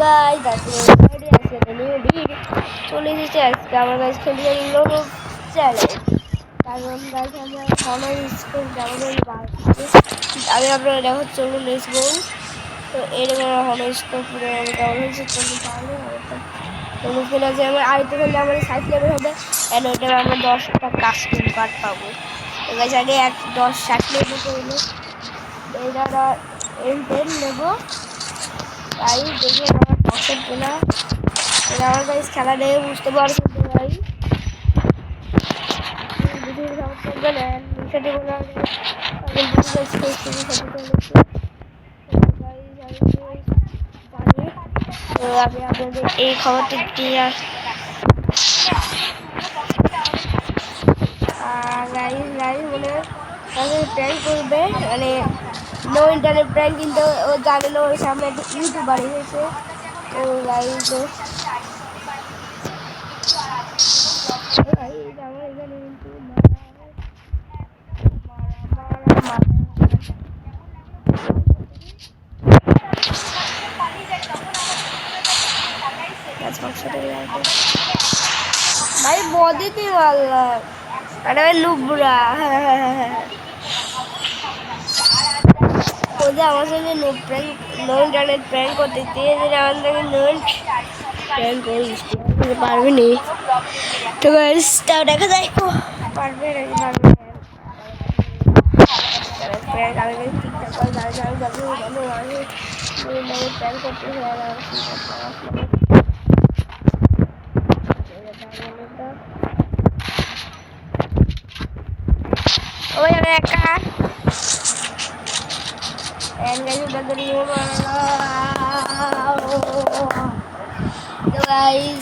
guys, আজকে new video চলে এসেছে। আজকে আমরা গাইস খেলি লোডো চ্যালেঞ্জ। কারণ গাইস আমরা হনার স্কুল যাবো আমি আপনারা দেখো চলুন লেটস গো। তো এরকম হনার স্কুল পুরো ডাউন হয়েছে চলুন তাহলে চলুন কিনা যে আমরা আরেকটু খেললে আমাদের 60 লেভেল হবে অ্যান্ড ওইটা আমরা 10টা কাস্টম কার্ড পাবো। তো গাইস আগে 10-60 লেভেল করবো এইটা এন্টেন নেবো। তাই দেখে আমার পছন্দ না আমার গাইস খেলা দেখে বুঝতে পারছেন তো ভাই আমি আপনাদের এই খবরটি দিয়ে মানে প্র্যাঙ্ক করবে মানে নো ইন্টারনেট প্র্যাঙ্ক কিন্তু ও জানে না ওর সামনে একটা ইউটিউবার হয়েছে। তো গাইস भाई बॉडी थी वाला अरे भाई लुबरा मुझे आवाज़ में no prank no internet prank होती थी इधर आवाज़ में नो प्रैंक हो इसको मुझे पार भी नहीं तो गाइस तब देखा जाए को पार भी नहीं प्रैंक आगे गई टिकटॉक पर गाड़ी गाड़ी जल्दी जल्दी आगे मेरे प्रैंक करते हैं oh ya mereka guys udah terima guys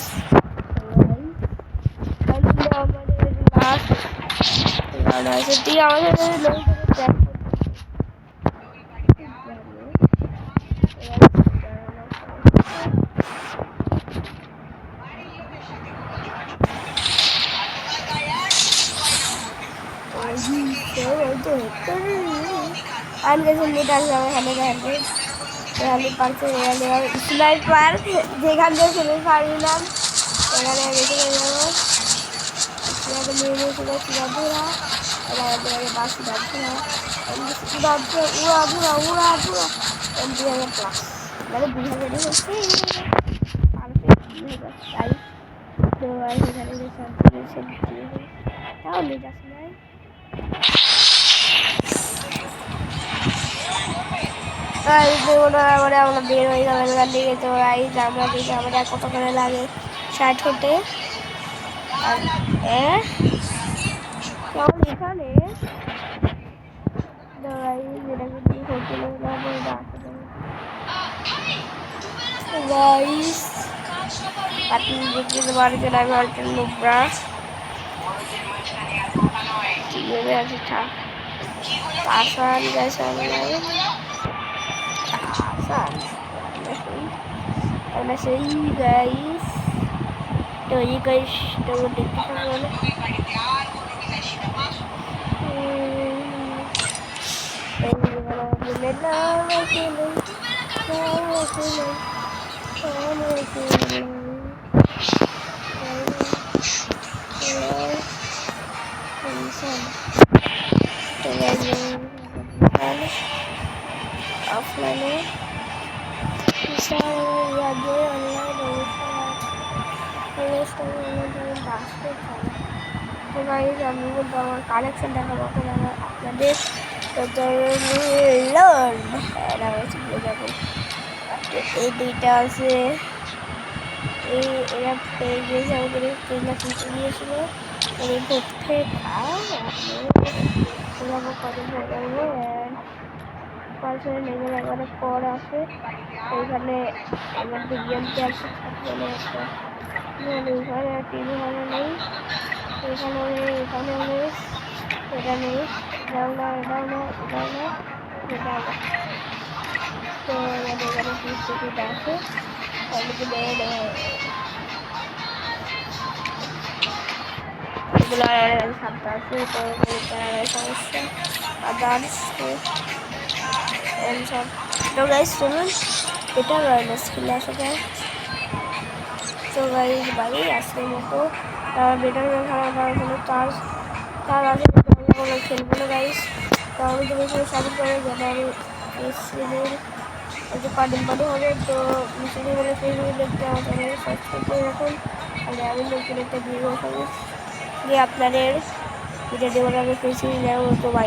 sedih awalnya and guys ini dah sampai hari parse sniper যেখান দিয়ে ছেলে পারিলাম এখানে গেছে যাবো এটা মেরে চলে যাবো এটা আগে বাসি যাচ্ছে যাচ্ছে উড়া এমপিআর প্লাস মানে 2000 হচ্ছে পারফেক্ট তাই তো এখানে যে সাবস্ক্রিপশন তাও নিয়ে যাচ্ছে না আমরা বের হয়ে যাবো এখান থেকে। তো আমরা দেখি আমাদের কত করে লাগে 60 হতে আর কেমন এখানে গাইস আপনি দেখতে পারছেন আমি অল্টার লুবরা কিভাবে আছে থাক আসান গাইস আমরা সেই গাইস তো এই গাইস তো দেখতে পাবেন offline bisa lagi online তো গাইস আমি বলবো আমার কালেকশন দেখাবো এখন আমার আপনাদের এই দুইটা আছে এরা পেয়ে গিয়েছে আমাদের কিনতে গিয়েছিল এই ভর্তি কত করবো পার্সেন্ট লেভেল একবারে পর আছে ওইখানে আমার বিজ্ঞানকে আসে থাকবে একটা ওইখানে টিভি হলে নেই এখানে নেই এটা নেই এটাও না তো আমাদের এখানে 30 টিকিট আছে তাদেরকে নিয়ে নেওয়া এগুলো সাতটা আছে তো সমস্যা আদার্স তো গাইস চলুন বেটার রয়্যাল খেলে আসলে। তো গাইস বাড়ি আজকের মতো বেটার খেলা করার জন্য তার আগে কোনো খেলবো না গাইস। তো আমি তুমি সাপোর্ট করে যেটা আমি একটু পার্টি হবে। তো মিশনে বলে ফেসবুক দেখতে আমার চ্যানেল সাবস্ক্রাইব করে রাখুন। তাহলে আমি নতুন একটা ভিডিও দিয়ে আপনাদের ভিডিও দেবো আমি ফেসবুক নেব। তো বাই।